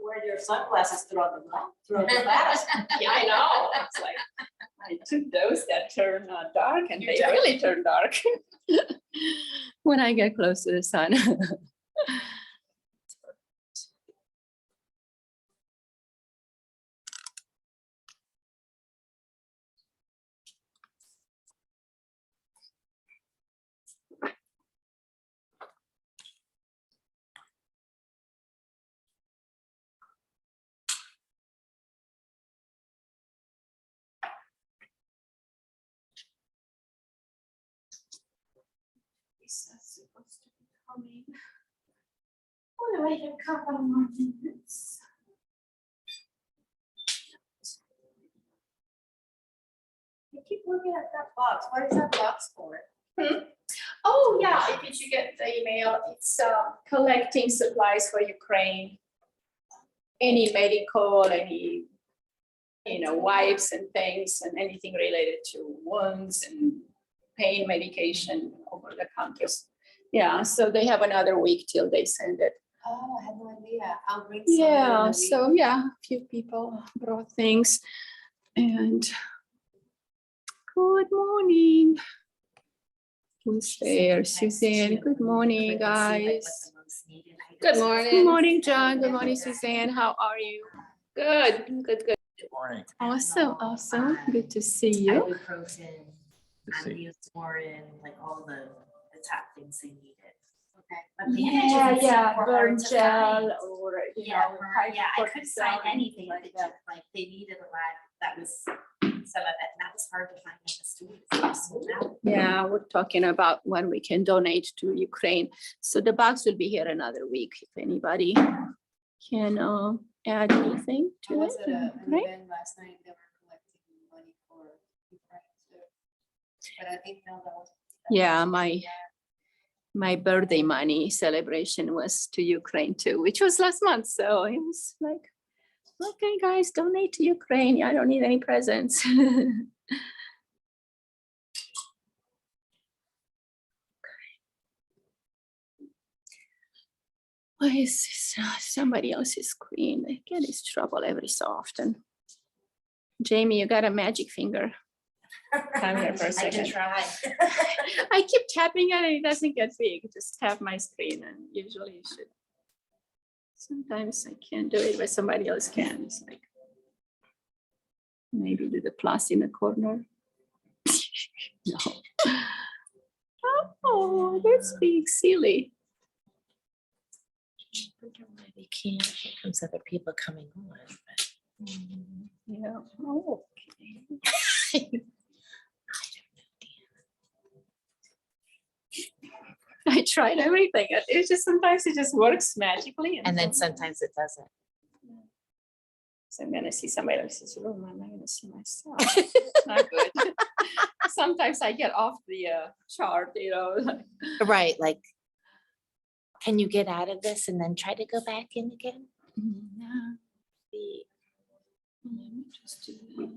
wear your sunglasses throughout the class. Yeah, I know. It's like I took those that turn dark, and they really turn dark when I get close to the sun. Supposed to be coming. We'll wait a couple more minutes. I keep looking at that box. What is that box for? Oh yeah, did you get the email? It's collecting supplies for Ukraine. Any medical, any wipes and things, and anything related to wounds and pain medication over the counters. Yeah, so they have another week till they send it. Oh, I had no idea. I'll bring some. Yeah, so yeah, a few people brought things. And good morning. Who's there? Suzanne. Good morning, guys. Good morning. Good morning, John. Good morning, Suzanne. How are you? Good. Good. Good morning. Awesome. Good to see you. Ibuprofen, Neosporin, like all the top things they needed. Okay. But the images Yeah. were Burn hard to gel find. or I couldn't find hydrocortisone, anything like that that. like they needed a lot. That was some of it. And that was hard to find in the students. They were sold out. Yeah, we're talking about when we can donate to Ukraine. So the box will be here another week if anybody can add anything I to was it. at an Okay. event last night. They were collecting money for Ukraine too. But I didn't know that was. Yeah, my birthday money celebration was to Ukraine too, which was last month. So it was like, okay, guys, donate to Ukraine. I don't need any presents. Why is this somebody else's screen? I get this trouble every so often. Jamie, you got a magic finger. Come here for a I can second. try. I keep tapping it and it doesn't get big. Just tap my screen and usually you should. Sometimes I can't do it, but somebody else can. It's like maybe do the plus in the corner. No. Oh, that's being silly. I wonder why they can't. Here comes other people coming on. But Yeah. Oh, okay. I don't know. I tried everything. It's just sometimes it just works magically. And then sometimes it doesn't. So I'm gonna see somebody else's room. I'm not gonna see myself. It's not good. Sometimes I get off the chart, Right. Like, can you get out of this and then try to go back in again? Yeah. Let me just do it.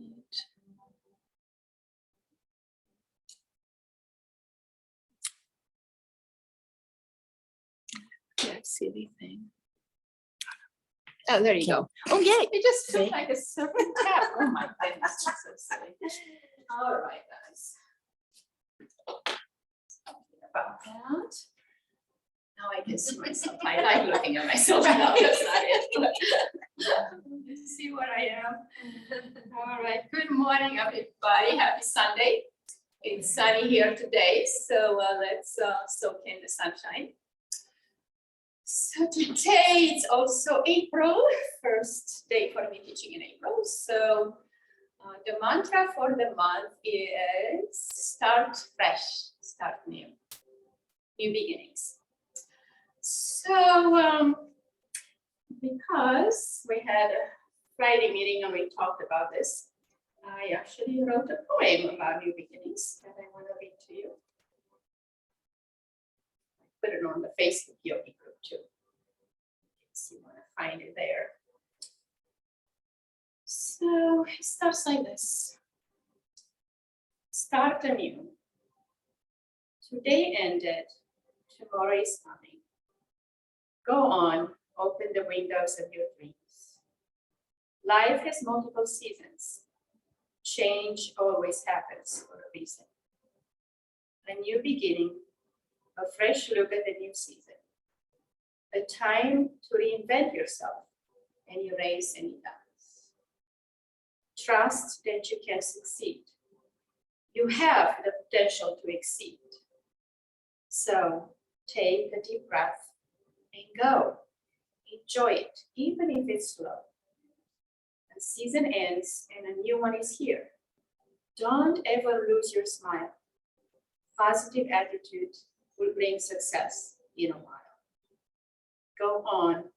That silly thing. Oh, there you go. Oh, yeah, it just took See? like a serpent tap. Oh my goodness, it's so silly. All right, guys. Something about that. Now I can see myself. I like looking at myself. No, that's not it. You see what I am. All right. Good morning, everybody. Happy Sunday. It's sunny here today, so let's soak in the sunshine. So today it's also April, first day for me teaching in April. So the mantra for the month is start fresh, start new beginnings. So because we had a Friday meeting and we talked about this, I actually wrote a poem about new beginnings that I want to read to you. Put it on the Facebook yogi group too. So you want to find it there. So it starts like this. Start anew. Today ended, tomorrow is coming. Go on Open the windows of your dreams. Life has multiple seasons. Change always happens for a reason. A new beginning, a fresh look at the new season. A time to reinvent yourself and erase any doubts. Trust that you can succeed. You have the potential to exceed. So take a deep breath and go. Enjoy it, even if it's slow. The season ends and a new one is here. Don't ever lose your smile. Positive attitude will bring success in a while. Go on.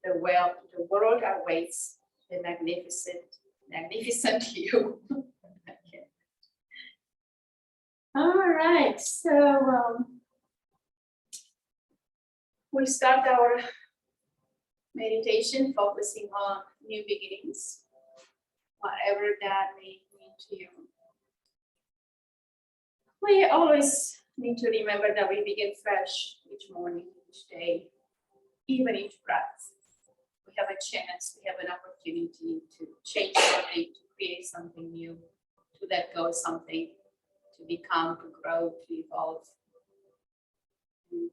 The world awaits the magnificent you. Okay. All right, so we start our meditation focusing on new beginnings, whatever that may mean to you. We always need to remember that we begin fresh each morning, each day, even each breath. We have a chance, we have an opportunity to change something, to create something new, to let go of something, to become, to grow, to evolve, and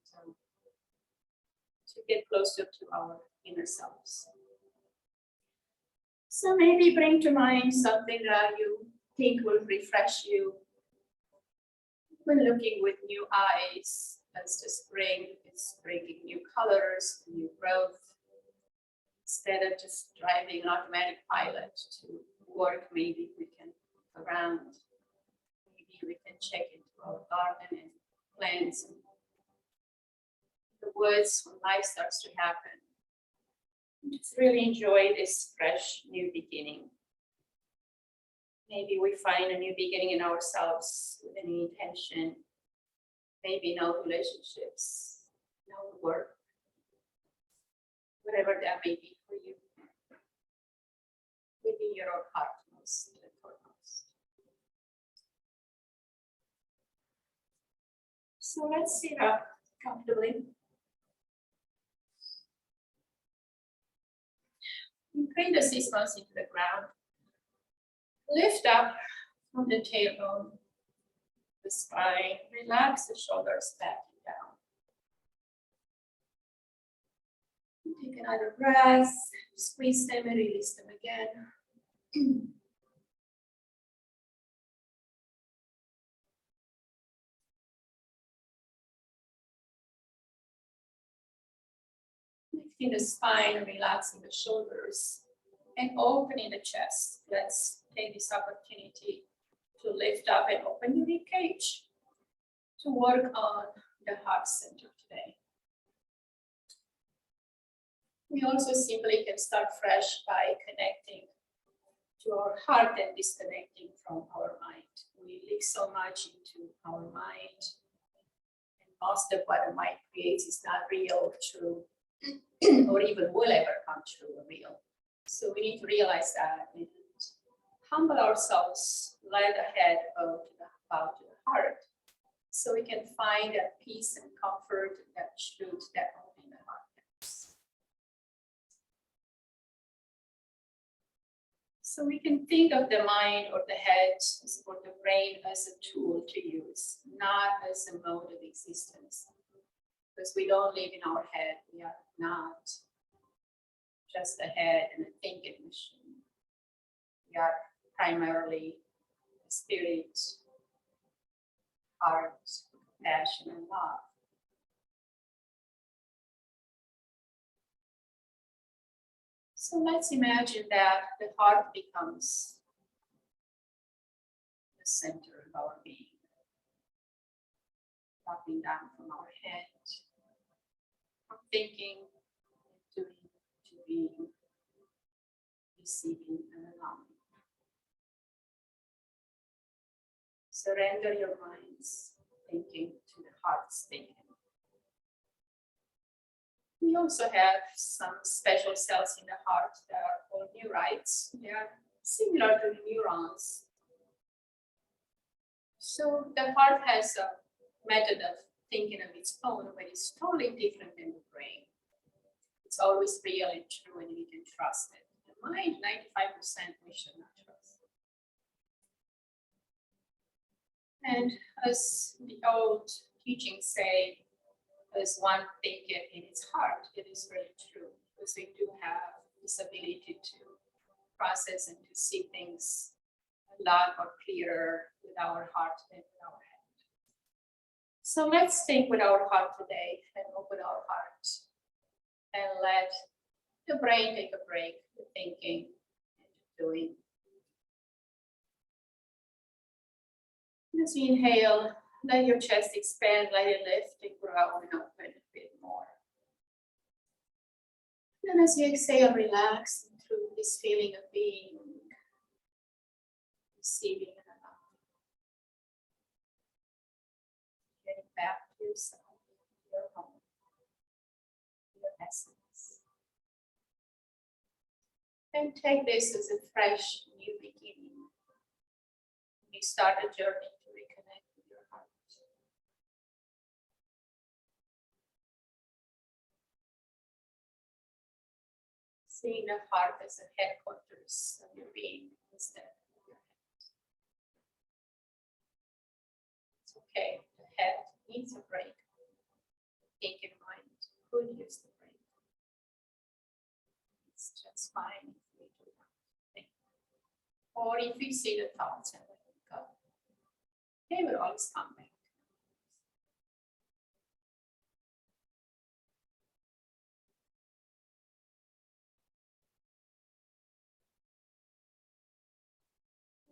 to get closer to our inner selves. So maybe bring to mind something that you think will refresh you. When looking with new eyes, as the spring is bringing new colors, new growth. Instead of just driving an automatic pilot to work, maybe we can look around. Maybe we can check into our garden and plants and the woods when life starts to happen. Just really enjoy this fresh new beginning. Maybe we find a new beginning in ourselves with a new intention. Maybe no relationships, no work, whatever that may be for you. Within your own heart, most and foremost. So let's sit up comfortably. Bring the sit bones into the ground. Lift up from the tailbone, the spine. Relax the shoulders back and down. Take another breath. Squeeze them and release them again. Lifting the spine, relaxing the shoulders, and opening the chest. Let's take this opportunity to lift up and open the rib cage to work on the heart center today. We also simply can start fresh by connecting to our heart and disconnecting from our mind. We live so much into our mind, and most of what the mind creates is not real, true, or even will ever come true or real. So we need to realize that and humble ourselves, let the head bow to the heart, so we can find that peace and comfort, that truth that only the heart has. So we can think of the mind or the head or the brain as a tool to use, not as a mode of existence. Because we don't live in our head, we are not just a head and a thinking machine. We are primarily spirit, heart, compassion, and love. So let's imagine that the heart becomes the center of our being, dropping down from our head, from thinking, doing, to being, receiving, and allowing. Surrender your mind's thinking to the heart's thinking. We also have some special cells in the heart that are called neurites. They are similar to neurons. So the heart has a method of thinking of its own, but it's totally different than the brain. It's always real and true and we can trust it. The mind, 95% we should not trust. And as the old teachings say, as one thinketh in its heart, it is really true. Because we do have this ability to process and to see things a lot more clearer with our heart than with our head. So let's think with our heart today and open our heart and let the brain take a break, the thinking and doing. As you inhale, let your chest expand, let it lift and grow and open a bit more. And as you exhale, relax into this feeling of being, receiving and allowing. Getting back to yourself, your home, your essence. And take this as a fresh new beginning. You start a journey to reconnect with your heart. Seeing the heart as a headquarters of your being instead of your head. It's okay, the head needs a break. Think in mind, could use the break. It's just fine if we do not think. Or if you see the thoughts and let them go, they will always come back.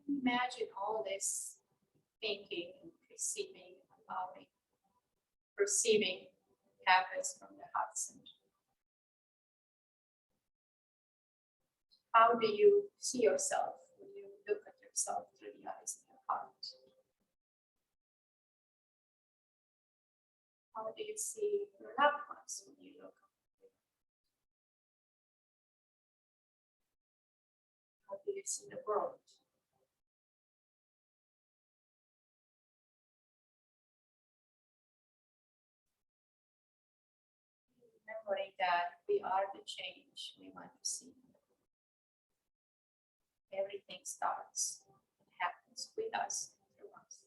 Imagine all this thinking and receiving, allowing, perceiving happens from the heart center. How do you see yourself when you look at yourself through the eyes of your heart? How do you see your loved ones when you look at them? How do you see the world? Remembering that we are the change we want to see. Everything starts and happens with us, through us.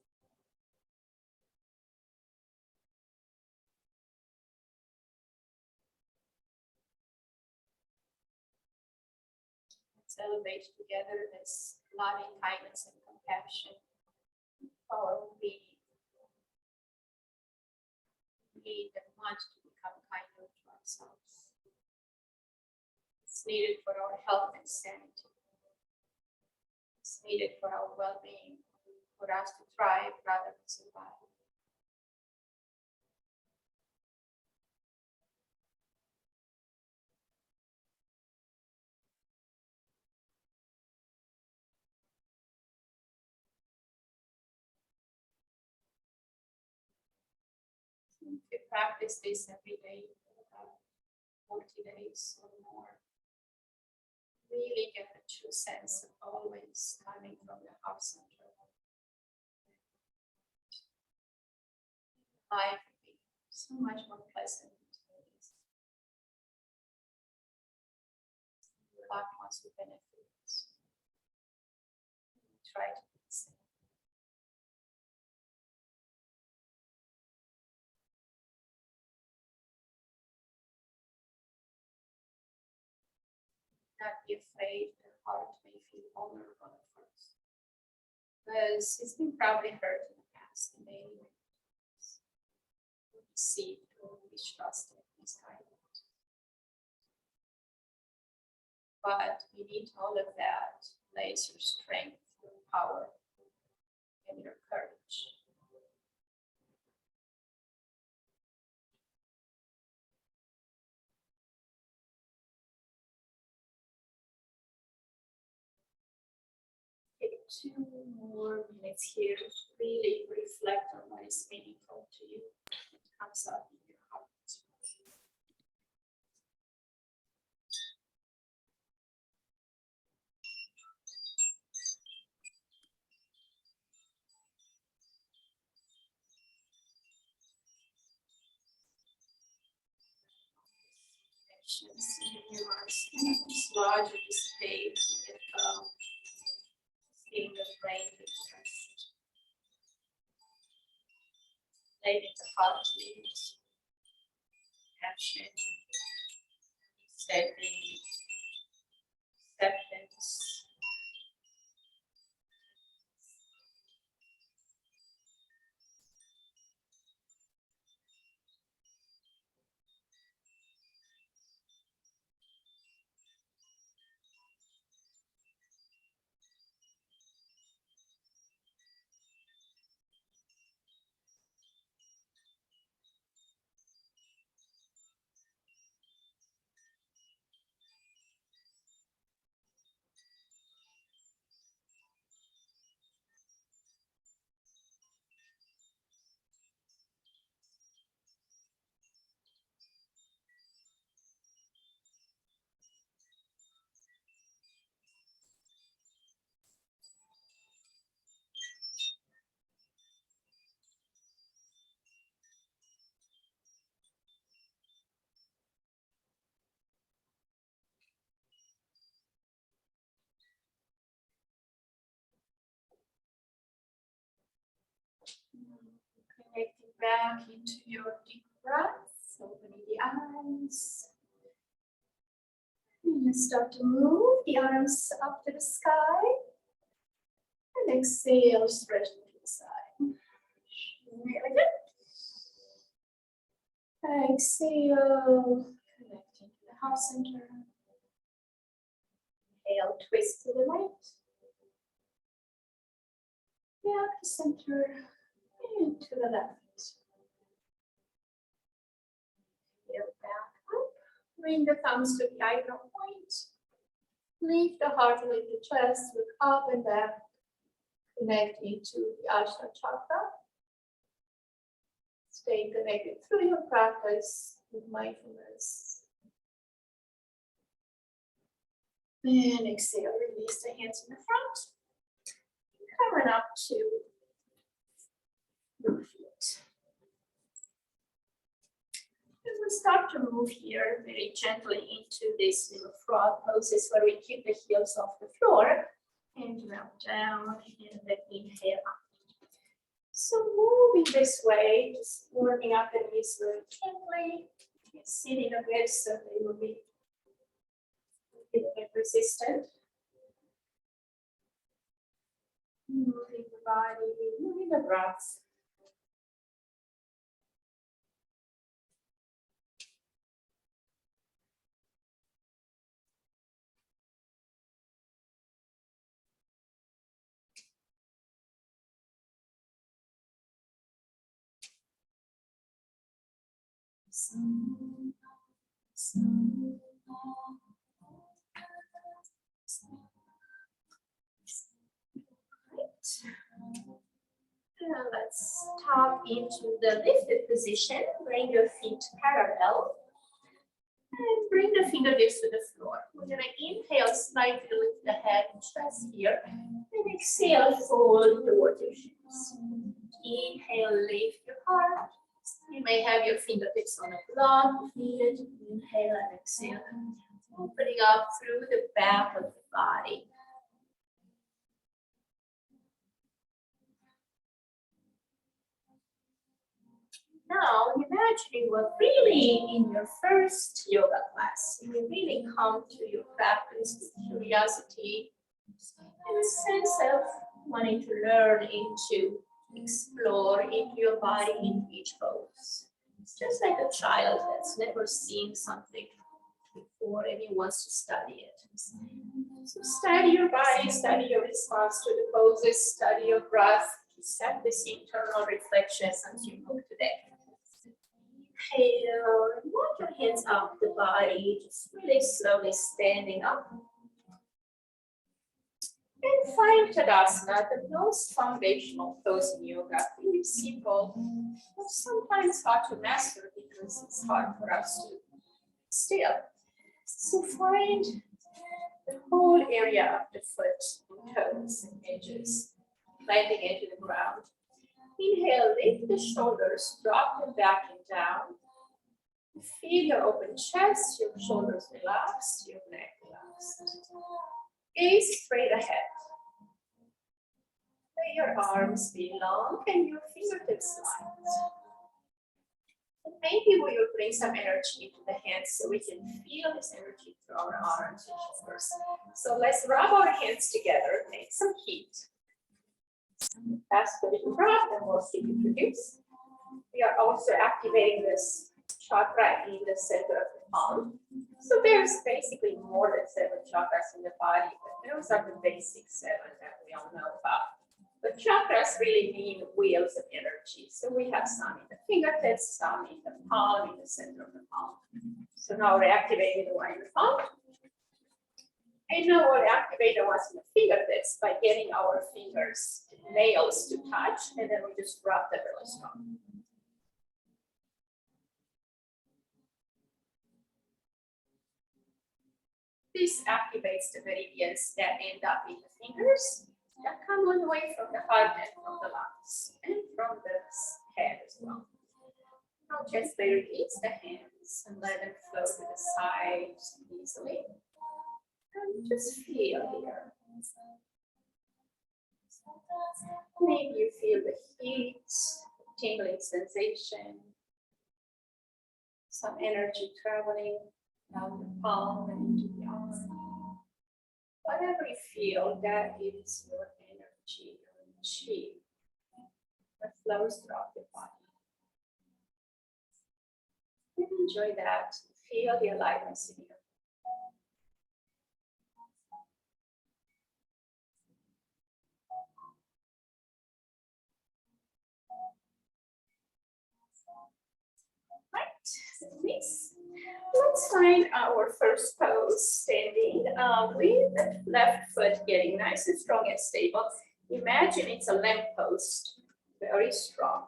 Let's elevate together this loving kindness and compassion for our being. We that want to become kinder to ourselves. It's needed for our health and sanity. It's needed for our well-being, for us to thrive rather than survive. If you practice this every day, 40 days or more, really get a true sense of always coming from the heart center. Life will be so much more pleasant. Your loved ones will benefit. Try to be the same. Not be afraid, the heart may feel vulnerable at first. Because it's been probably hurt in the past in many ways. Deceived or mistrusted, misguided. But beneath all of that lays your strength, your power, and your courage. Take 2 more minutes here to really reflect on what is meaningful to you. What comes up in your heart. connections in your mind. Just larger dissipate, get calm, feeling the brain depressed. Letting the heart beat, action, steady, acceptance. Connecting back into your deep breaths, opening the eyes. And start to move the arms up to the sky. And exhale, stretch to the side. Really good. Exhale, connecting to the heart center. Inhale, twist to the right. Back to center. And to the left. Heel back up. Bring the thumbs to the eyebrow point. Lift the heart, lift the chest, look up and back. Connect into the Ajna chakra. Stay connected through your practice with mindfulness. And exhale, release the hands in the front. Coming up to your feet. And we start to move here very gently into this little frog poses where we keep the heels off the floor and drop down and then inhale up. So moving this way, just warming up the knees very gently. You sitting a bit so they will be a little bit resistant. Moving the body, moving the breath. Now let's tap into the lifted position. Bring your feet parallel. And bring the fingertips to the floor. We're going to inhale, slightly lift the head and chest here. And exhale, fold toward your shins. Inhale, lift your heart. You may have your fingertips on a block if needed. Inhale and exhale. Opening up through the back of the body. Now, imagining we're really in your first yoga class. You really come to your practice with curiosity and a sense of wanting to learn into, explore into your body in each pose. It's just like a child that's never seen something before and he wants to study it. So study your body, study your response to the poses, study your breath, set this internal reflection as you move today. Inhale, walk your hands up the body, just really slowly standing up. And find Tadasana, the most foundational pose in yoga. Really simple, but sometimes hard to master because it's hard for us to still. So find the whole area of the foot, toes, and edges, landing into the ground. Inhale, lift the shoulders, drop them back and down. Feel your open chest, your shoulders relaxed, your neck relaxed. Gaze straight ahead. Let your arms be long and your fingertips light. And maybe we will bring some energy into the hands so we can feel this energy through our arms and shoulders. So let's rub our hands together, make some heat. Some fast moving breath, and we'll see you produce. We are also activating this chakra in the center of the palm. So there's basically more than 7 chakras in the body, but those are the basic 7 that we all know about. But chakras really mean wheels of energy. So we have some in the fingertips, some in the palm, in the center of the palm. So now we're activating the one in the palm. And now we'll activate the ones in the fingertips by getting our fingers, nails to touch, and then we just rub them really strong. This activates the meridians that end up in the fingers that come all the way from the heart and from the lungs and from the head as well. Now gently release the hands and let them flow to the sides easily. And just feel here. Maybe you feel the heat, tingling sensation, some energy traveling down the palm and into the arm. Whatever you feel, that is your energy, your chi, that flows throughout the body. And enjoy that. Feel the aliveness in you. Right, so let's find our first pose standing with the left foot getting nice and strong and stable. Imagine it's a lamp post, very strong.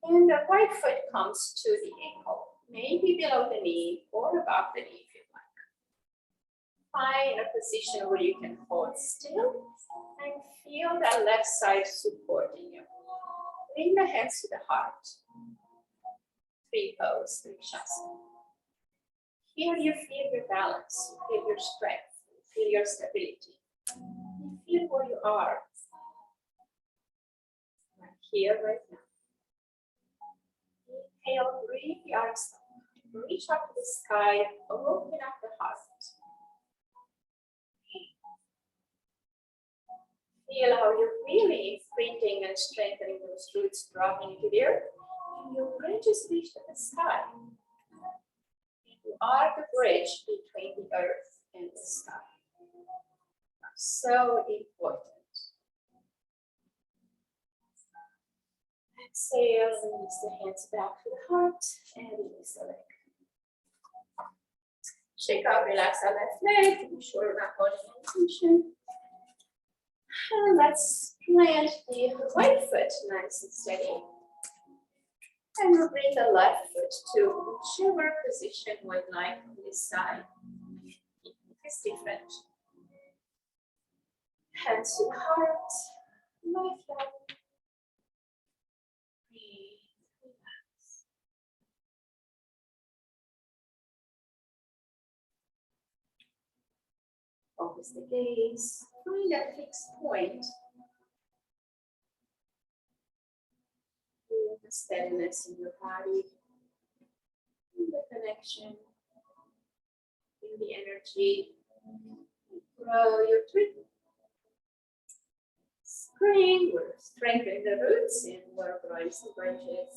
And the right foot comes to the ankle, maybe below the knee or above the knee if you like. Find a position where you can hold still and feel that left side supporting you. Bring the hands to the heart. 3 pose, 3 shasana. Here you feel your balance, you feel your strength, you feel your stability. You feel where you are. Right here, right now. Inhale, breathe the arms up. Reach up to the sky, open up the heart. Feel how you're really imprinting and strengthening those roots, dropping into the earth. And your bridges reach to the sky. You are the bridge between the earth and the sky. So important. Exhale, release the hands back to the heart and release the leg. Shake out, relax our left leg, be sure we're not holding any tension. And let's plant the right foot nice and steady. And we'll bring the left foot to whichever position we'd like on this side. It's different. Hands to the heart, lift up. Breathe, relax. Focus the gaze, find that fixed point. Feel the steadiness in your body, feel the connection, feel the energy. Grow your tree. Spring, we're strengthening the roots and we're growing some branches.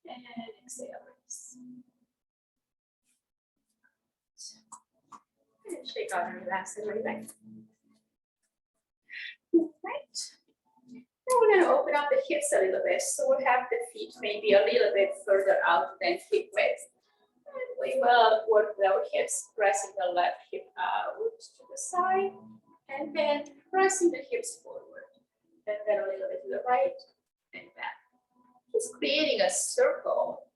And exhale, release. And shake out and relax and lay back. Right. Now we're going to open up the hips a little bit. So we'll have the feet maybe a little bit further out than hip width. And we will work with our hips, pressing the left hip out to the side, and then pressing the hips forward. And then a little bit to the right and back. Just creating a circle.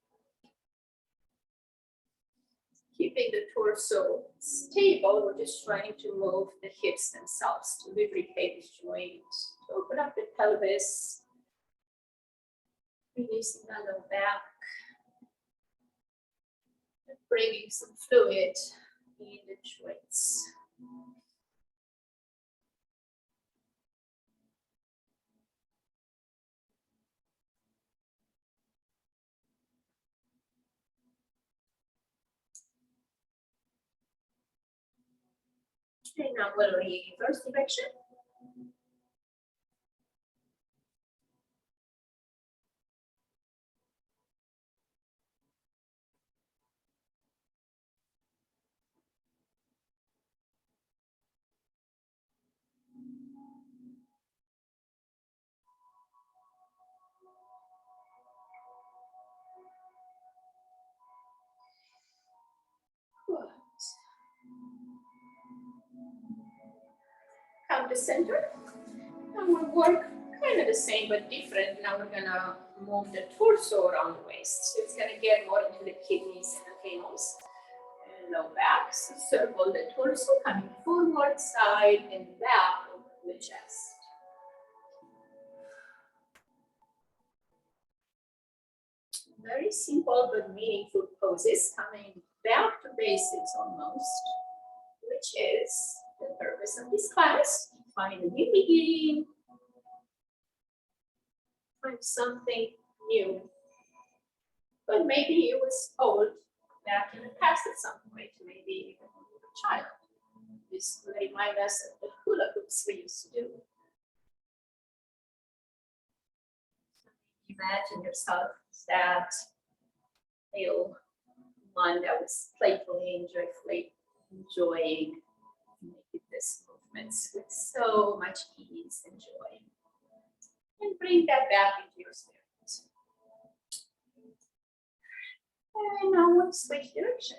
Keeping the torso stable, we're just trying to move the hips themselves to lubricate the joint, to open up the pelvis. Releasing the low back. Bringing some fluid in the joints. And now we'll reverse direction. Good. Come to center. And we'll work kind of the same but different. Now we're gonna move the torso around the waist. So it's gonna get more into the kidneys and the femurs. And low back. So circle the torso, coming forward, side, and back of the chest. Very simple but meaningful poses, coming back to basics almost, which is the purpose of this class. Find a new beginning, find something new, but maybe it was old back in the past at some point, maybe even when you were a child. This will remind us of the hula hoops we used to do. Imagine yourself that little one that was playfully and joyfully enjoying making these movements with so much ease and joy. And bring that back into your spirit. And now we'll switch direction.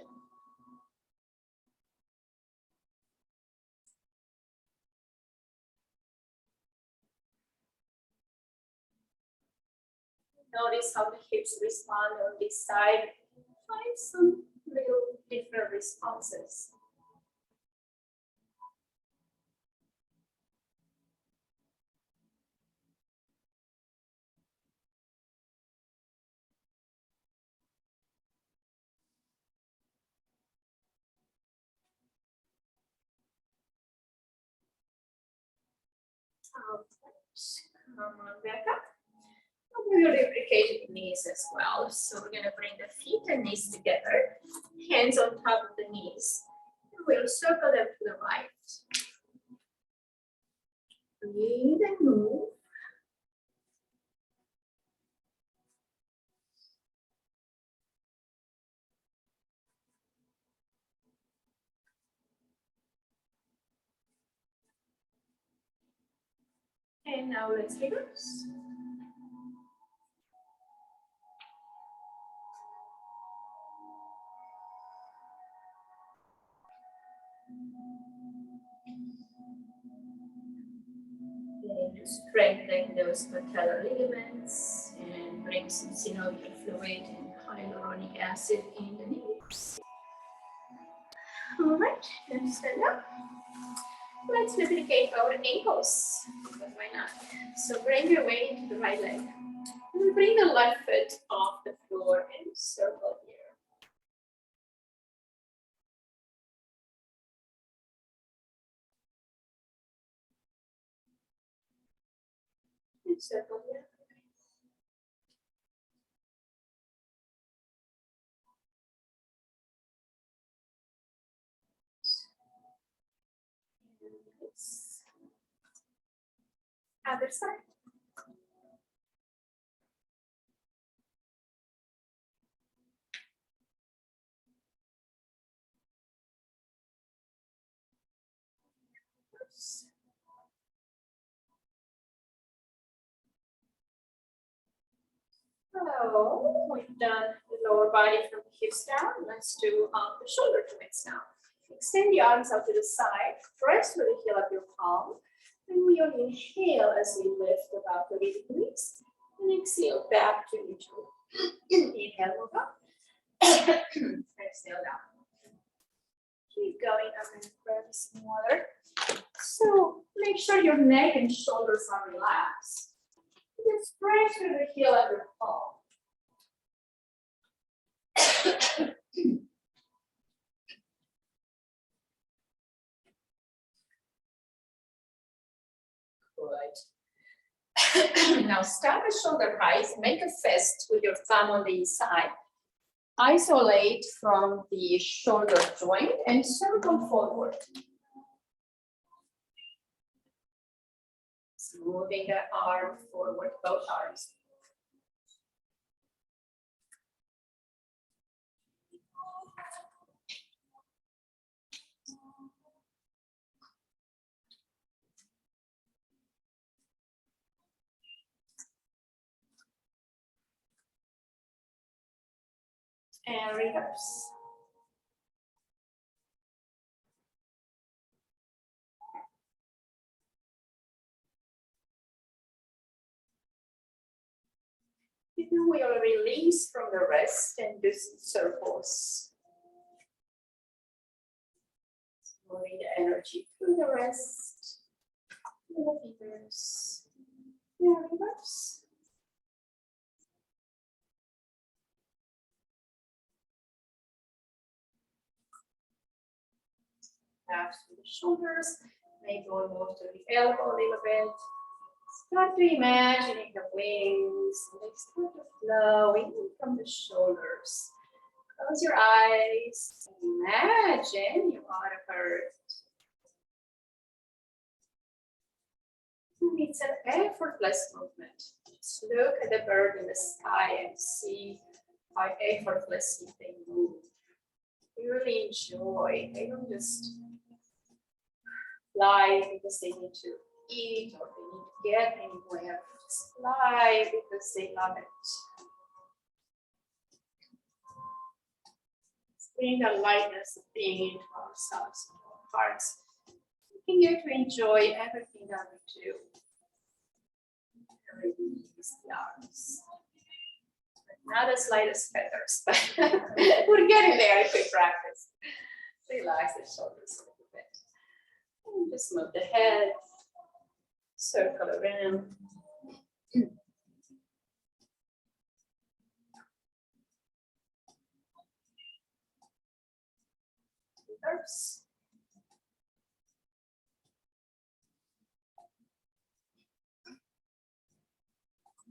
Notice how the hips respond on this side. Find some little different responses. Come on back up. We will lubricate the knees as well. So we're going to bring the feet and knees together, hands on top of the knees. And we'll circle them to the right. Breathe and move. And now let's reverse. Getting to strengthen those patellar ligaments and bring some synovial fluid and hyaluronic acid in the knees. All right, let's stand up. Let's lubricate our ankles, because why not? So bring your weight into the right leg. And bring the left foot off the floor and circle here. And circle here. Other side. So we've done the lower body from the hips down. Let's do the shoulder joints now. Extend the arms out to the side. Press with the heel of your palm. And we'll inhale as we lift about 30 degrees. And exhale back to neutral. Inhale, move up. Exhale down. Keep going. I'm going to grab some water. So make sure your neck and shoulders are relaxed. Just stretch through the heel of your palm. Good. Now start at shoulder height. Make a fist with your thumb on the inside. Isolate from the shoulder joint and circle forward. Moving the arm forward, both arms. And reverse. You will release from the rest and do some circles. Moving the energy through the rest. And the fingers. And reverse. Back to the shoulders. Maybe we'll move to the elbow a little bit. Start to imagining the wings. They start to flow in from the shoulders. Close your eyes. Imagine you are a bird. It's an effortless movement. Just look at the bird in the sky and see how effortlessly they move. You really enjoy. They don't just fly because they need to eat or they need to get anywhere. Just fly because they love it. Let's bring the lightness of being into ourselves, into our hearts. We can get to enjoy everything that we do. Release the arms. Not as light as feathers, but we're getting there if we practice. Relax the shoulders a little bit. And just move the head, circle around. Reverse.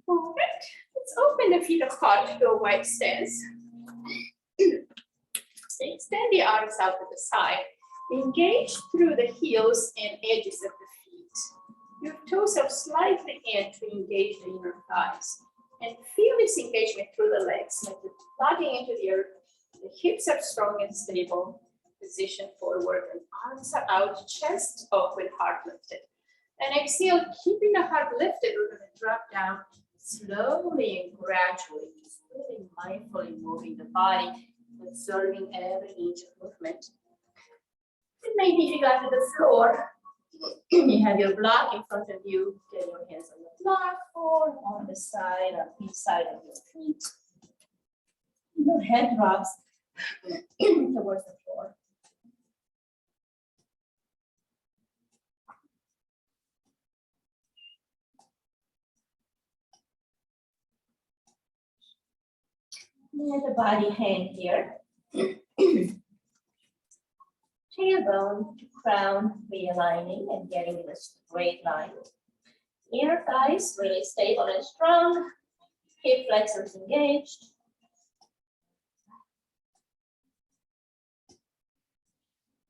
All right, let's open the feet apart to a wide stance. Extend the arms out to the side. Engage through the heels and edges of the feet. Your toes are slightly in to engage the inner thighs. And feel this engagement through the legs, like you're plugging into the earth. The hips are strong and stable. Position forward and arms are out, chest up with heart lifted. And exhale, keeping the heart lifted, we're going to drop down slowly and gradually, just really mindfully moving the body, observing every inch of movement. It may be if you got to the floor, you have your block in front of you, get your hands on the block or on the side, on each side of your feet. Your head drops towards the floor. Let the body hang here. Tailbone to crown realigning and getting in a straight line. Inner thighs really stable and strong. Hip flexors engaged.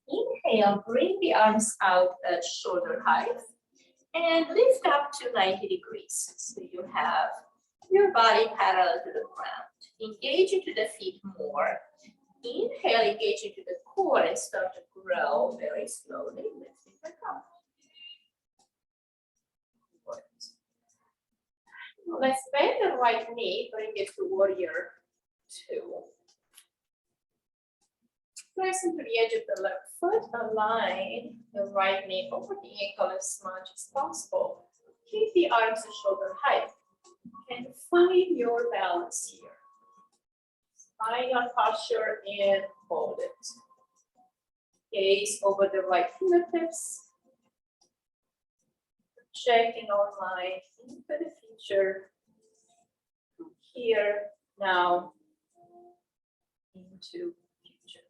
Inhale, bring the arms out at shoulder height and lift up to 90 degrees. So you have your body parallel to the ground. Engage into the feet more. Inhale, engage into the core and start to grow very slowly, lifting back up. Let's bend the right knee, bring it to warrior 2. Press into the edge of the left foot, align the right knee over the ankle as much as possible. Keep the arms at shoulder height and find your balance here. Find your posture and hold it. Gaze over the right fingertips. Projecting our mind into the picture from here now into future.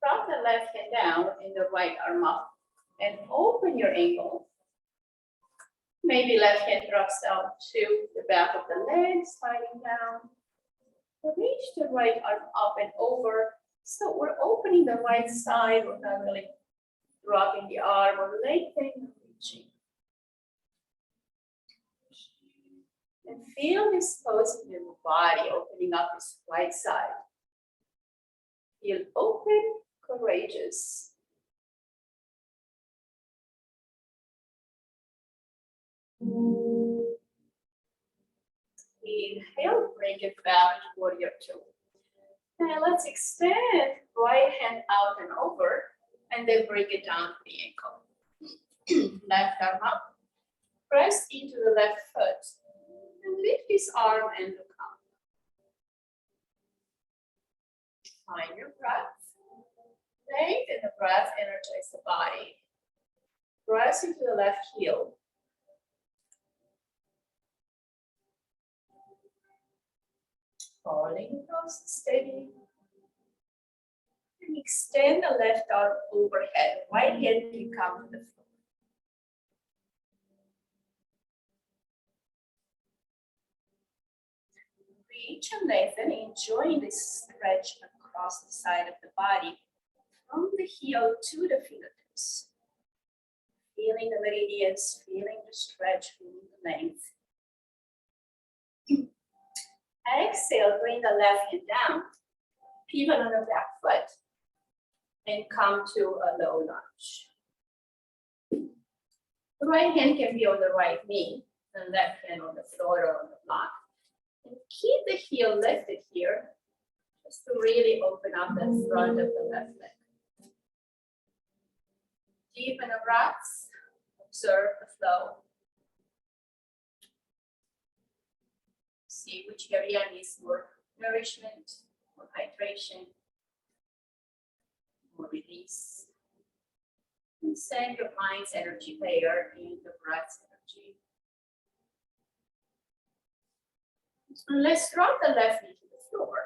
Drop the left hand down and the right arm up and open your ankle. Maybe left hand drops down to the back of the leg, sliding down. Reach the right arm up and over. So we're opening the right side. We're not really dropping the arm or lengthening, reaching. And feel this pose in your body, opening up this right side. Feel open, courageous. Inhale, bring it back to warrior two. Now let's extend right hand out and over, and then bring it down to the ankle. Left arm up, press into the left foot, and lift this arm and look up. Find your breath. Lengthen the breath, energize the body. Press into the left heel. Falling across steady. And extend the left arm overhead. Right hand can come to the floor. Reach and lengthen, enjoying this stretch across the side of the body from the heel to the fingertips. Feeling the meridians, feeling the stretch, feeling the length. Exhale, bring the left hand down, pivot on the back foot, and come to a low lunge. The right hand can be on the right knee, and left hand on the floor or on the block. And keep the heel lifted here, just to really open up the front of the left leg. Deepen the breaths, observe the flow. See which area needs more nourishment, more hydration, more release. And send your mind's energy layer in the breath's energy. And let's drop the left knee to the floor.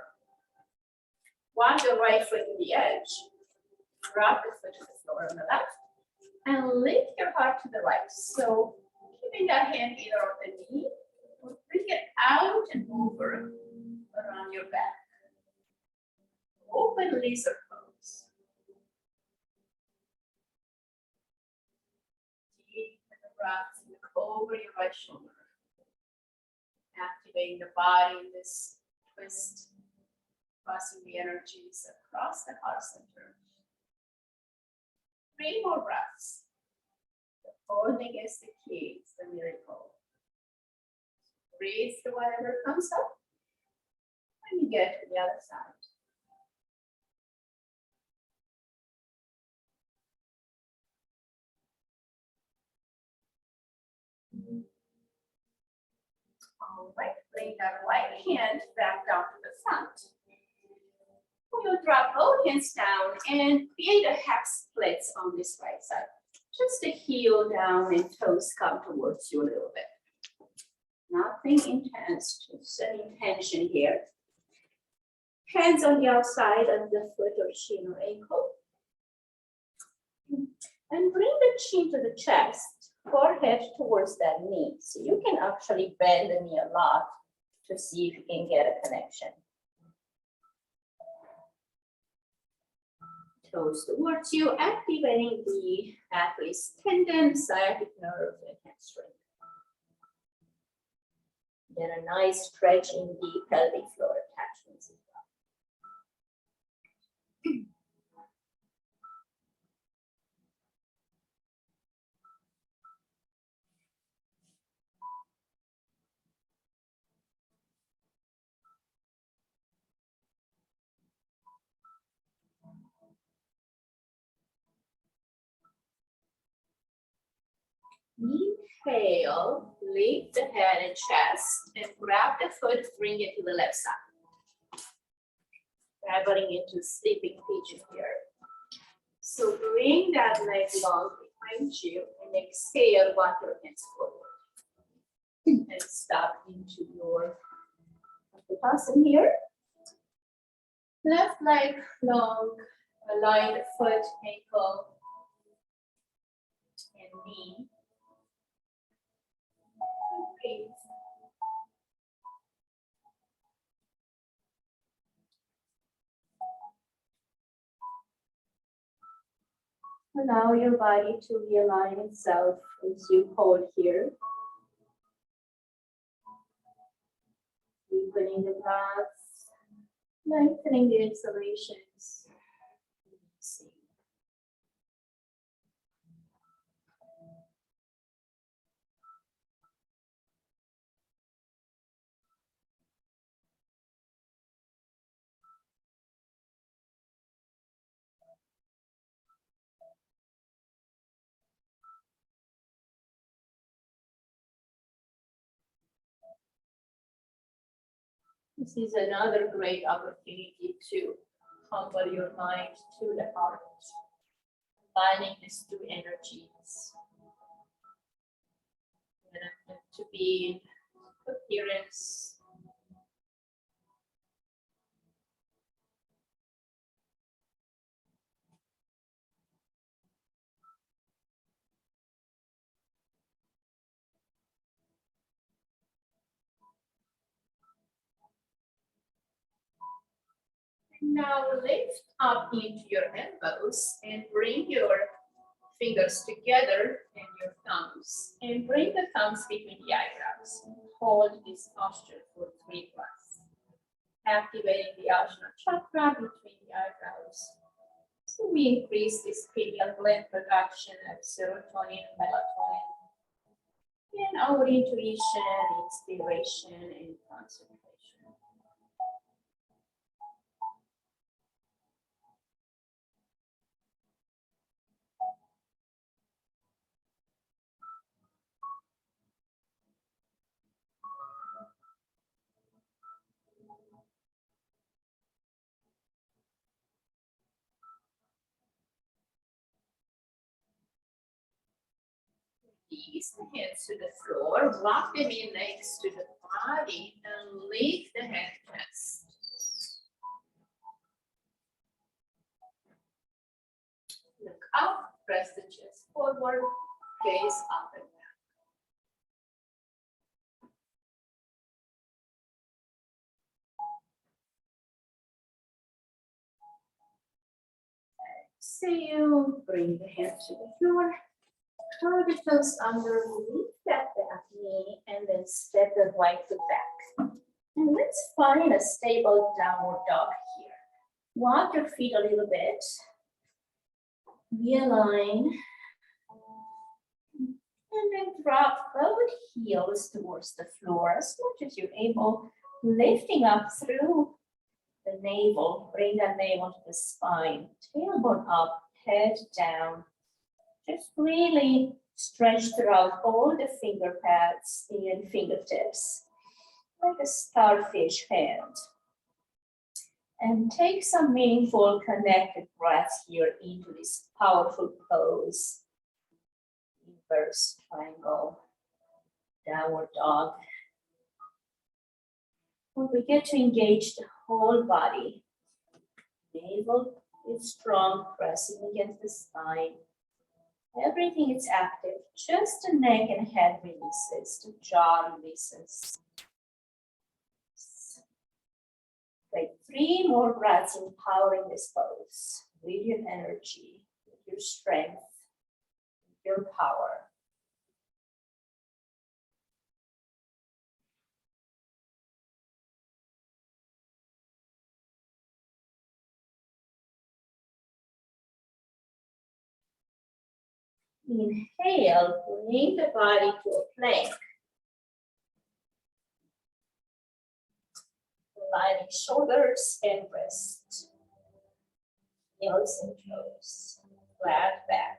Walk the right foot to the edge. Drop the foot to the floor on the left. And lift your heart to the right. So keeping that hand either on the knee, bring it out and over around your back. Open lizard pose. Deepen the breath, look over your right shoulder. Activating the body in this twist, crossing the energies across the heart center. 3 more breaths. The holding is the key, it's the miracle. Breathe through whatever comes up when you get to the other side. All right, bring that right hand back down to the front. We'll drop both hands down and create a half splits on this right side. Just the heel down and toes come towards you a little bit. Nothing intense, just an intention here. Hands on the outside of the foot or shin or ankle. And bring the chin to the chest, forehead towards that knee. So you can actually bend the knee a lot to see if you can get a connection. Toes towards you, activating the Achilles tendon, sciatic nerve, and hamstring. Then a nice stretch in the pelvic floor attachments as well. Inhale, lift the head and chest, and grab the foot, bring it to the left side. traveling into sleeping pigeon here. So bring that leg long behind you and exhale, walk your hands forward. And stop into your Uttanasana here. Left leg long, align the foot, ankle, and knee. Breathe. Allow your body to realign itself as you hold here. Deepening the breaths, lengthening the exhalations. This is another great opportunity to humble your mind to the heart, aligning these two energies. And to be in coherence. Now lift up into your elbows and bring your fingers together and your thumbs. And bring the thumbs between the eyebrows. Hold this posture for 3 breaths. Activating the Ajna chakra between the eyebrows. So we increase this pineal gland production of serotonin and melatonin. And our intuition, inspiration, and concentration. Release the hands to the floor, walk them in next to the body, and lift the head chest. Look up, press the chest forward, gaze up and down. Exhale, bring the hands to the floor. Curl the toes under, lift that back knee, and then step the right foot back. And let's find a stable downward dog here. Walk your feet a little bit. Realign. And then drop both heels towards the floor as much as you're able, lifting up through the navel. Bring that navel to the spine. Tailbone up, head down. Just really stretch throughout all the finger pads and fingertips, like a starfish hand. And take some meaningful connected breaths here into this powerful pose. Inverse triangle, downward dog. When we get to engage the whole body, navel is strong, pressing against the spine. Everything is active, just the neck and head releases, the jaw releases. Take 3 more breaths, empowering this pose with your energy, with your strength, with your power. Inhale, bring the body to a plank. Aligning shoulders and wrists. Heels and toes. Flat back.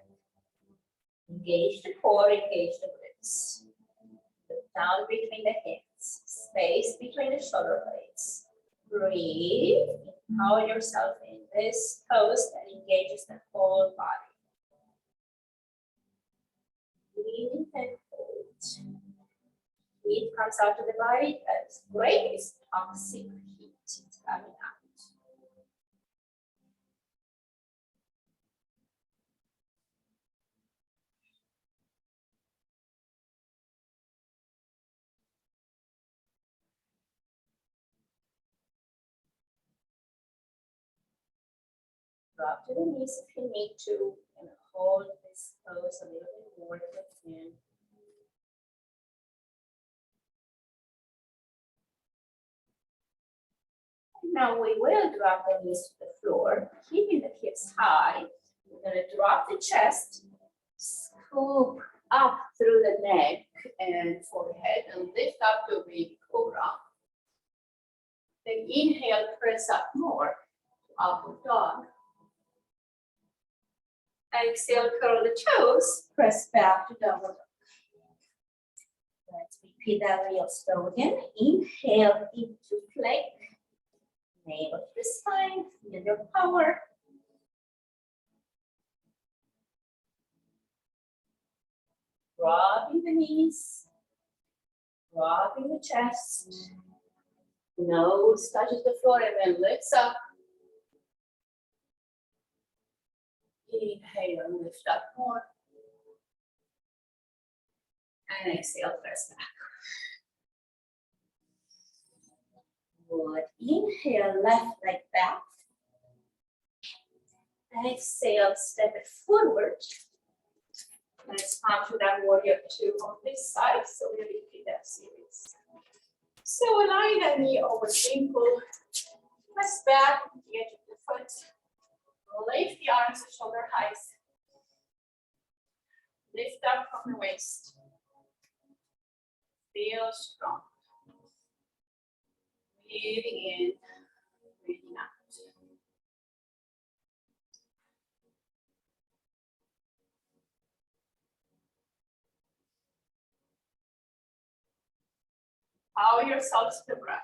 Engage the core, engage the ribs. Look down between the hips. Space between the shoulder blades. Breathe. Empower yourself in this pose that engages the whole body. Breathe and hold. Heat comes out of the body. That's great. It's toxic heat. It's coming out. Drop to the knees if you need to, and hold this pose a little bit more if you can. Now we will drop the knees to the floor, keeping the hips high. We're going to drop the chest, scoop up through the neck and forehead, and lift up to baby cobra. Then inhale, press up more to upward dog. Exhale, curl the toes, press back to downward dog. Let's repeat that real slow again. Inhale into plank. Navel to the spine, feel your power. Dropping the knees, dropping the chest. Nose touches the floor and then lifts up. Inhale and lift up more. And exhale, press back. Good. Inhale, left leg back. Exhale, step it forward. Let's come to that warrior two on this side. So we repeat that series. So align that knee over ankle. Press back to the edge of the foot. Lift the arms to shoulder height. Lift up from the waist. Feel strong. Breathing in, breathing out. Power yourself to the breath.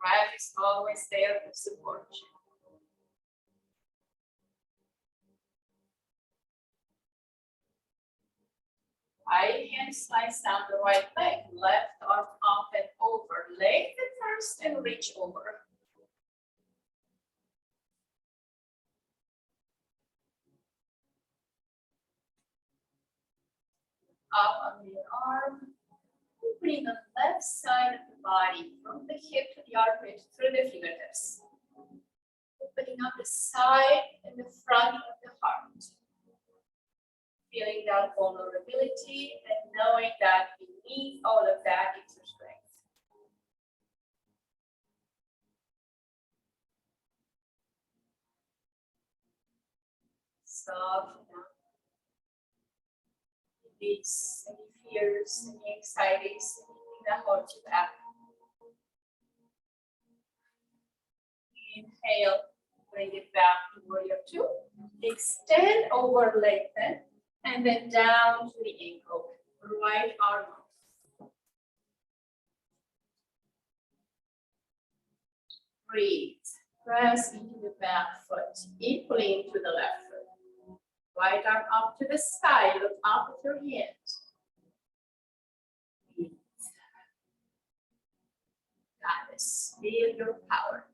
Breath is always there to support you. Right hand slides down the right leg, left arm up and over. Lengthen first and reach over. Up on the arm, opening the left side of the body from the hip to the armpit through the fingertips. Opening up the side and the front of the heart. Feeling that vulnerability and knowing that beneath all of that is your strength. Soften up. Release any fears, any anxieties, anything that holds you back. Inhale, bring it back to warrior two. Extend over, lengthen. And then down to the ankle, right arm up. Breathe. Press into the back foot, equally into the left foot. Right arm up to the sky, look up with your hand. Breathe. Goddess, feel your power.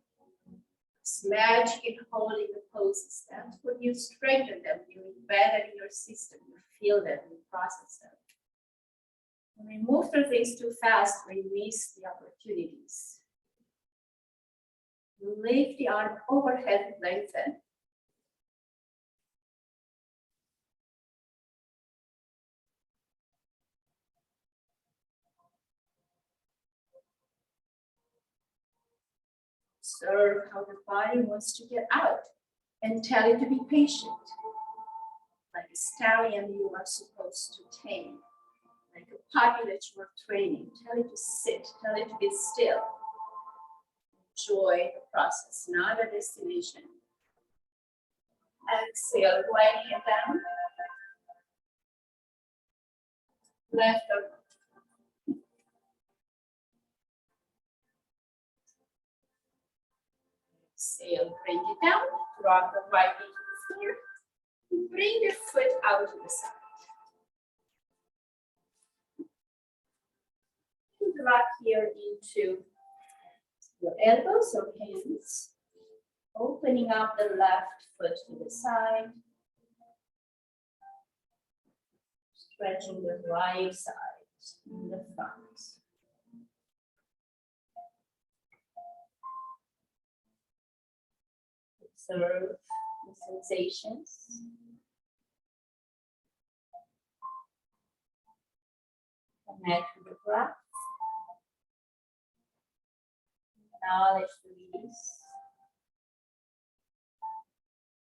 It's magic in holding the poses. That's when you strengthen them, you embed them in your system, you feel them, you process them. When we move through things too fast, we miss the opportunities. Lift the arm overhead, lengthen. Observe how the body wants to get out and tell it to be patient. Like a stallion you are supposed to tame. Like a puppy that you are training. Tell it to sit, tell it to be still. Enjoy the process, not a destination. Exhale, right hand down. Left arm. Exhale, bring it down, drop the right knee to the floor, and bring the foot out to the side. Drop here into your elbows or hands, opening up the left foot to the side, stretching the right side in the front. Observe the sensations. Connect with the breath. Acknowledge the release.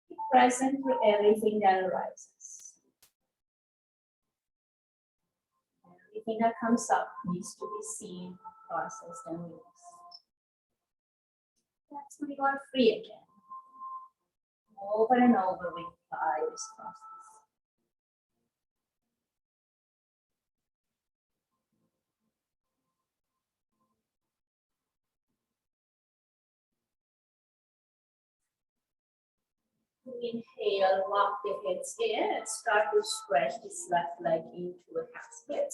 Be present with everything that arises. Everything that comes up needs to be seen, processed, and released. That's when you are free again. Over and over we apply this process. Inhale, lock the hips in and start to stretch this left leg into a half split.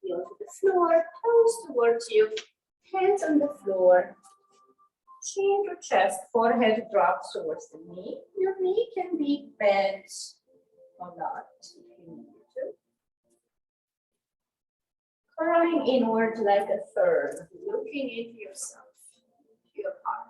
Heel to the floor, toes towards you, hands on the floor. Chin to chest, forehead drops towards the knee. Your knee can be bent or not if you need to. Curling inward like a third, looking into yourself, into your heart.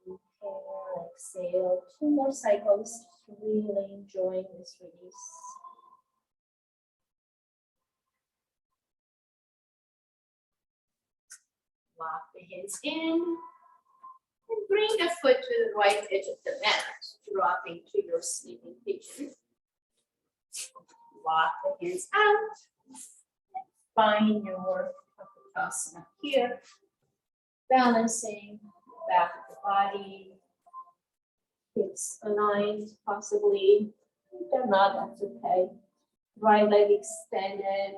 Inhale, exhale, 2 more cycles, really enjoying this release. Lock the hands in and bring the foot to the right edge of the mat, dropping to your sleeping pigeon. Lock the hands out, find your Kapotasana here, balancing the back of the body, hips aligned possibly, if they're not, that's okay. Right leg extended,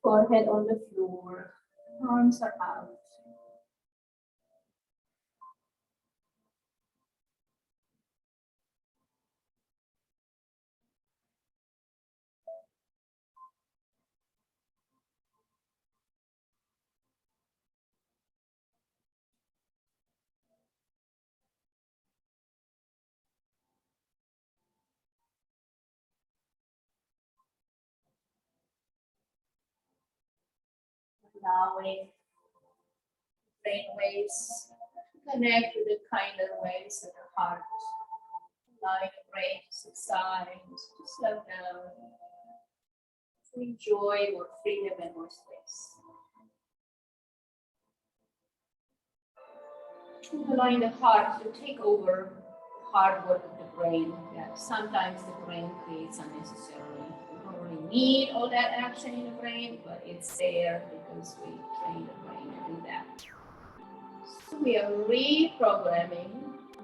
forehead on the floor, arms are out. Allowing brain waves to connect with the kinder waves of the heart. Allowing the brain to subside, to slow down, to enjoy more freedom and more space. Allowing the heart to take over the hard work of the brain. That sometimes the brain creates unnecessarily. We don't really need all that action in the brain, but it's there because we train the brain to do that. So we are reprogramming,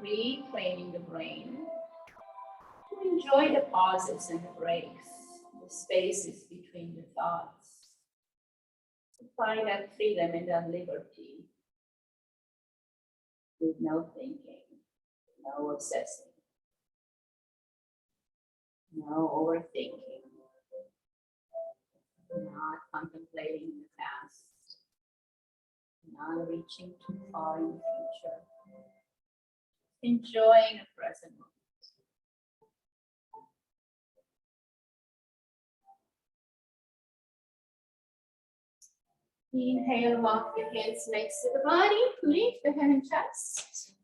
retraining the brain to enjoy the pauses and the breaks, the spaces between the thoughts, to find that freedom and that liberty with no thinking, no obsessing, no overthinking, not contemplating the past, not reaching too far in the future, enjoying the present moment. Inhale, walk the hands next to the body, lift the head and chest,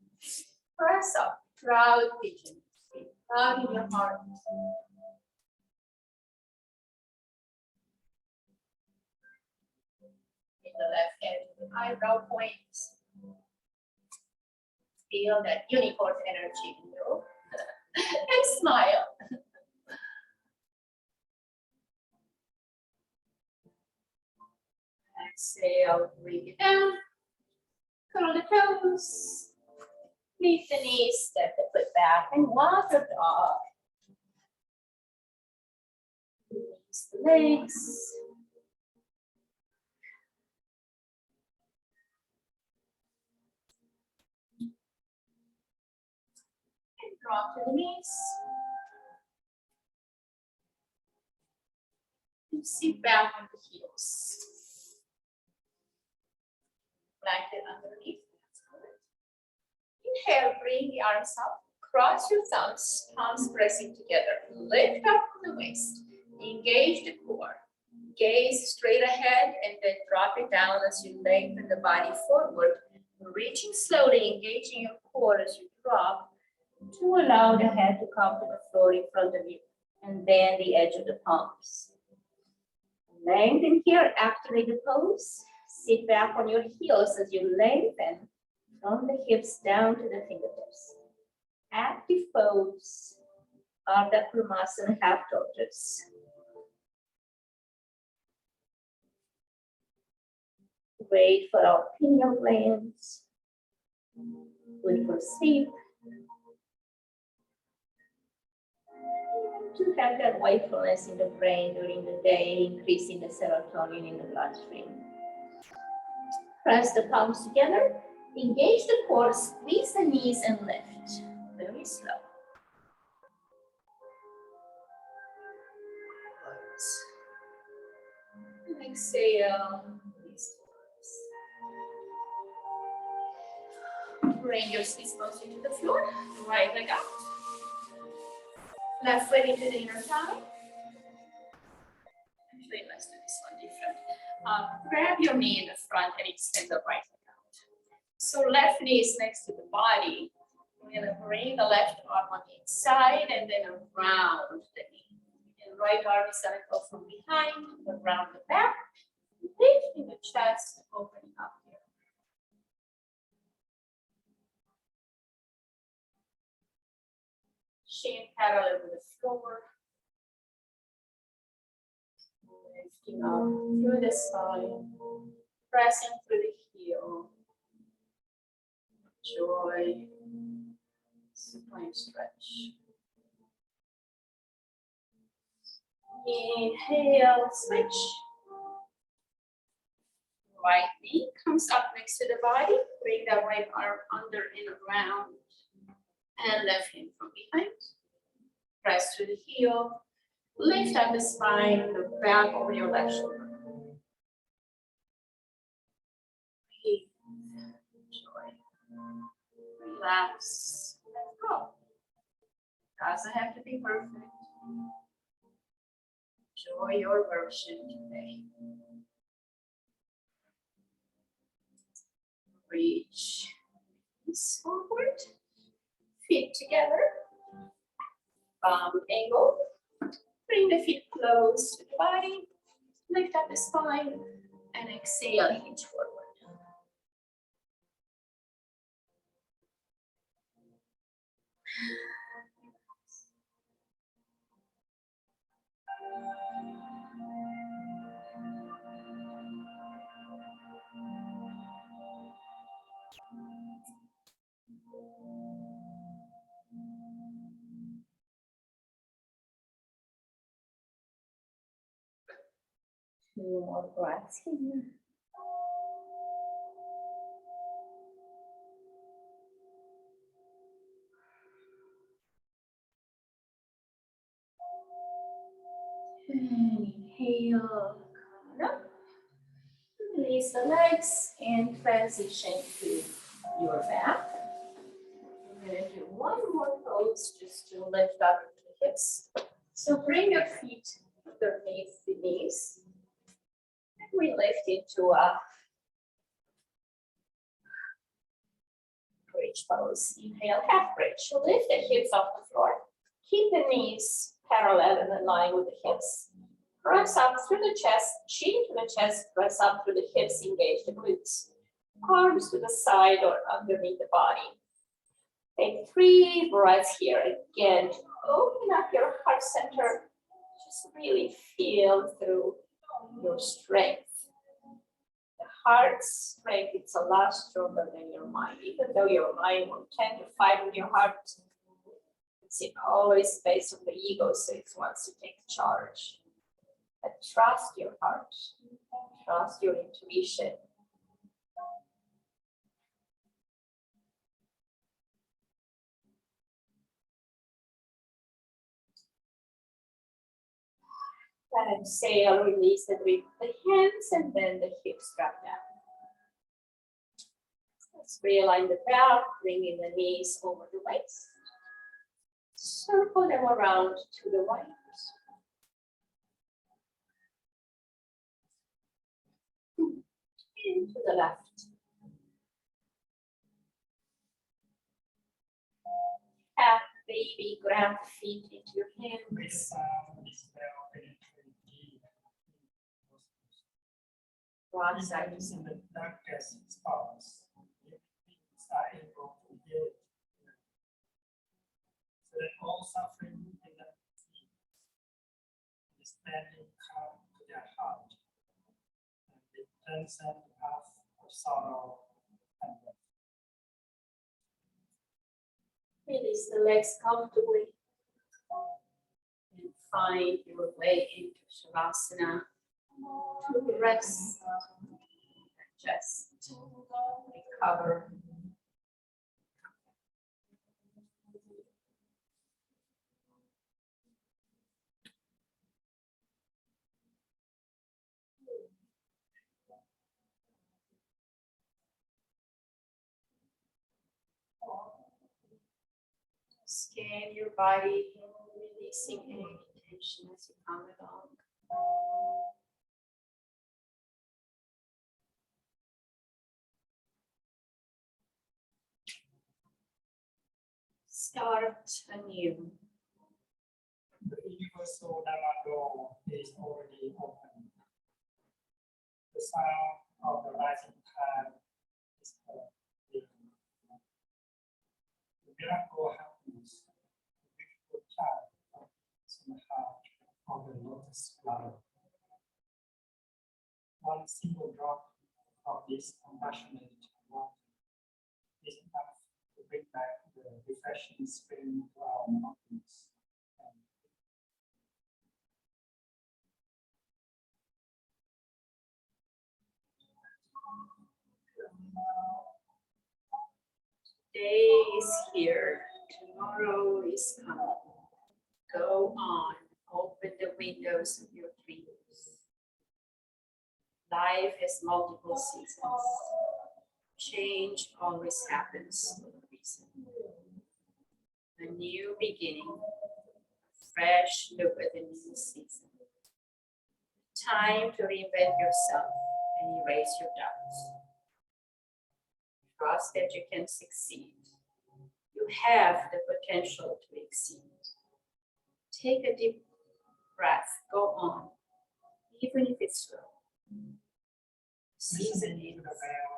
press up, proud pigeon, proud in your heart. the left hand to the eyebrow points. Feel that unicorn energy in you. And smile. Exhale, bring it down. Curl the toes. Lift the knees, step the foot back, and water dog. Release the legs. And drop to the knees. And sit back on the heels. Blanket underneath. That's good. Inhale, bring the arms up. Cross your thumbs, palms pressing together. Lift up the waist. Engage the core. Gaze straight ahead and then drop it down as you lengthen the body forward. Reaching slowly, engaging your core as you drop to allow the head to come to the floor in front of you and then the edge of the palms. Lengthen here, activate the pose. Sit back on your heels as you lengthen from the hips down to the fingertips. Active pose, Ardha Krimasana half tortoise. Great for our pineal glands. Good for sleep. To have that wakefulness in the brain during the day, increasing the serotonin in the bloodstream. Press the palms together, engage the core, squeeze the knees and lift. Very slow. And exhale. Bring your squeeze closer to the floor. Right leg out. Left foot into the inner thigh. Actually, let's do this one different. Grab your knee in the front and extend the right leg out. So left knee is next to the body. We're gonna bring the left arm on the inside and then around the knee. And right arm is gonna go from behind, around the back, lifting the chest, opening up here. Shin parallel with the floor. Lifting up through the spine, pressing through the heel. Enjoy supine stretch. Inhale, switch. Right knee comes up next to the body. Bring that right arm under and around. And left hand from behind. Press through the heel. Lift up the spine, the back over your left shoulder. Breathe. Enjoy. Relax. Let go. Doesn't have to be perfect. Enjoy your version today. Reach forward. Feet together. Angle. Bring the feet close to the body. Lift up the spine and exhale, hinge forward. Two more breaths here. And inhale, come up. Release the legs and transition to your back. We're going to do one more pose just to lift up the hips. So bring your feet underneath the knees. And we lift into a bridge pose. Inhale, half bridge. Lift the hips off the floor. Keep the knees parallel and in line with the hips. Press up through the chest, chin to the chest, press up through the hips, engage the glutes. Arms to the side or underneath the body. Take 3 breaths here. Again, open up your heart center. Just really feel through your strength. The heart's strength is a lot stronger than your mind. Even though your mind will tend to fight with your heart, it's always based on the ego, so it wants to take charge. But trust your heart, trust your intuition. And exhale, release the grip of the hands and then the hips drop down. Let's realign the belt, bringing the knees over the waist. Circle them around to the right. And to the left. Tap, baby, grab the feet into your hands. Right side. In the darkest spots, are able to heal it. So that all suffering in the feet is standing calm to their heart, and it transcends the path of sorrow and death. Release the legs comfortably and find your way into Shavasana. To rest, just recover. Scan your body, releasing any tension as you come along. Start anew. The universal Dharma door is already open. The sound of the rising tide is heard. The miracle happens. The beautiful child is in the heart of the lotus flower. One single drop of this compassionate water is enough to bring back the refreshing spring to our mountains. Today is here, tomorrow is coming. Go on, open the windows of your dreams. Life has multiple seasons. Change always happens for a reason. A new beginning, a fresh look at the new season. Time to reinvent yourself and erase your doubts. Trust that you can succeed. You have the potential to exceed. Take a deep breath, go on, even if it's slow. Season Listening to the bell,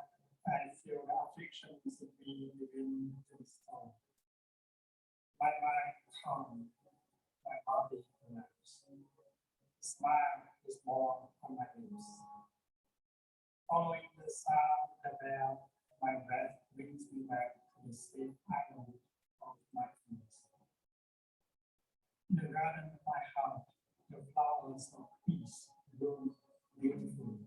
I feel the afflictions to be within the storm. My mind calm, my body relax. Smile is born on my lips. Following the sound of the bell, my breath brings me back to the safe island of mindfulness. In the garden of my heart, the flowers of peace bloom beautifully.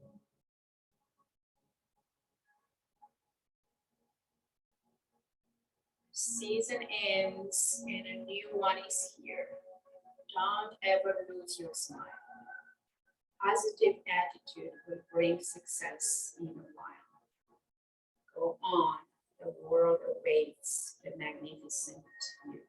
Season ends and a new one is here. Don't ever lose your smile. Positive attitude will bring success in a while. Go on, the world awaits the magnificent you.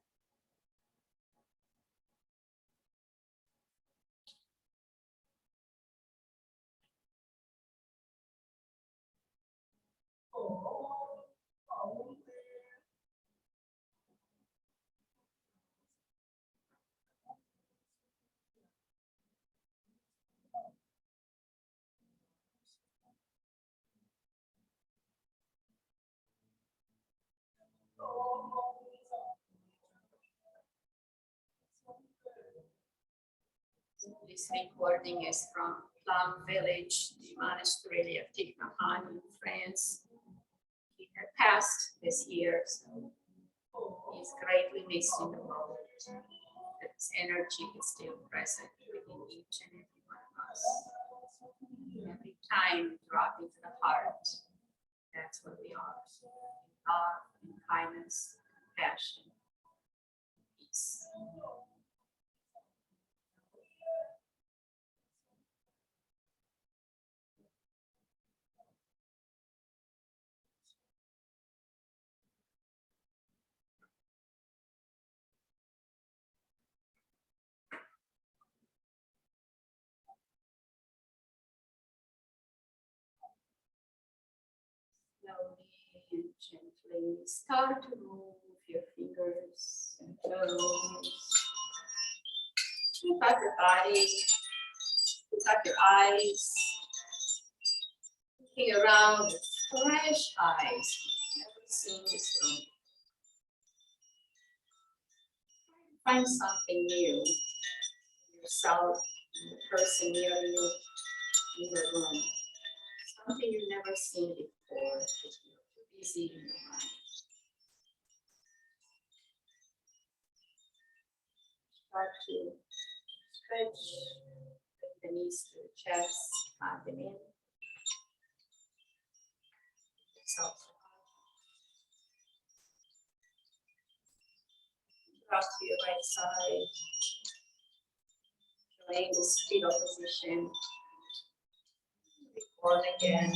This recording is from Plum Village, the monastery of Thich Nhat Hanh in France. He had passed this year, so he's greatly missed in the world. But his energy is still present within each and every one of us. Every time we drop into the heart, that's what we are. Love, and kindness, compassion, peace. Slowly and gently start to move your fingers and toes. Look at your body, look at your eyes. Looking around with fresh eyes, never seen this room. Find something new in yourself, in the person near you, in the room. Something you've never seen before, because you're too busy in your mind. Start to stretch, bring the knees to the chest, plug them in. Exhale. Drop to your right side. Delaying the fetal position. Record again.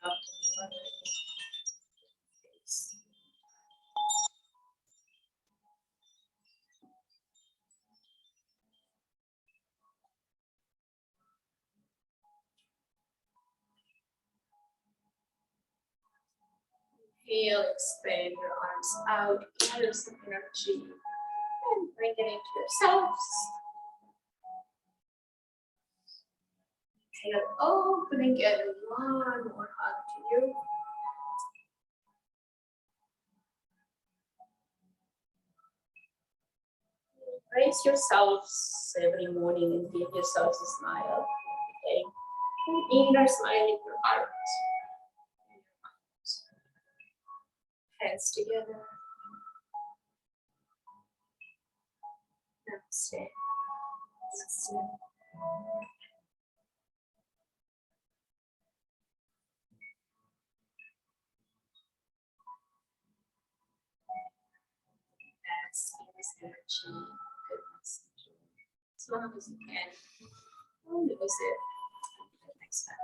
Up to the other face. Feel, expand your arms out, gather some energy, and bring it into yourselves. Feel open and get one more hug to you. Embrace yourselves every morning and give yourselves a smile. Okay? An inner smile in your heart. Hands together. Namaste. Namaste. Bask in this energy, goodness, and joy. As long as you can. Don't lose it. Until next time.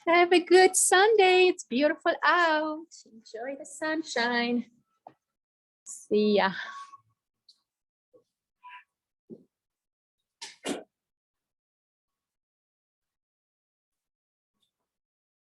Have a good Sunday. It's beautiful out. Enjoy the sunshine. See ya.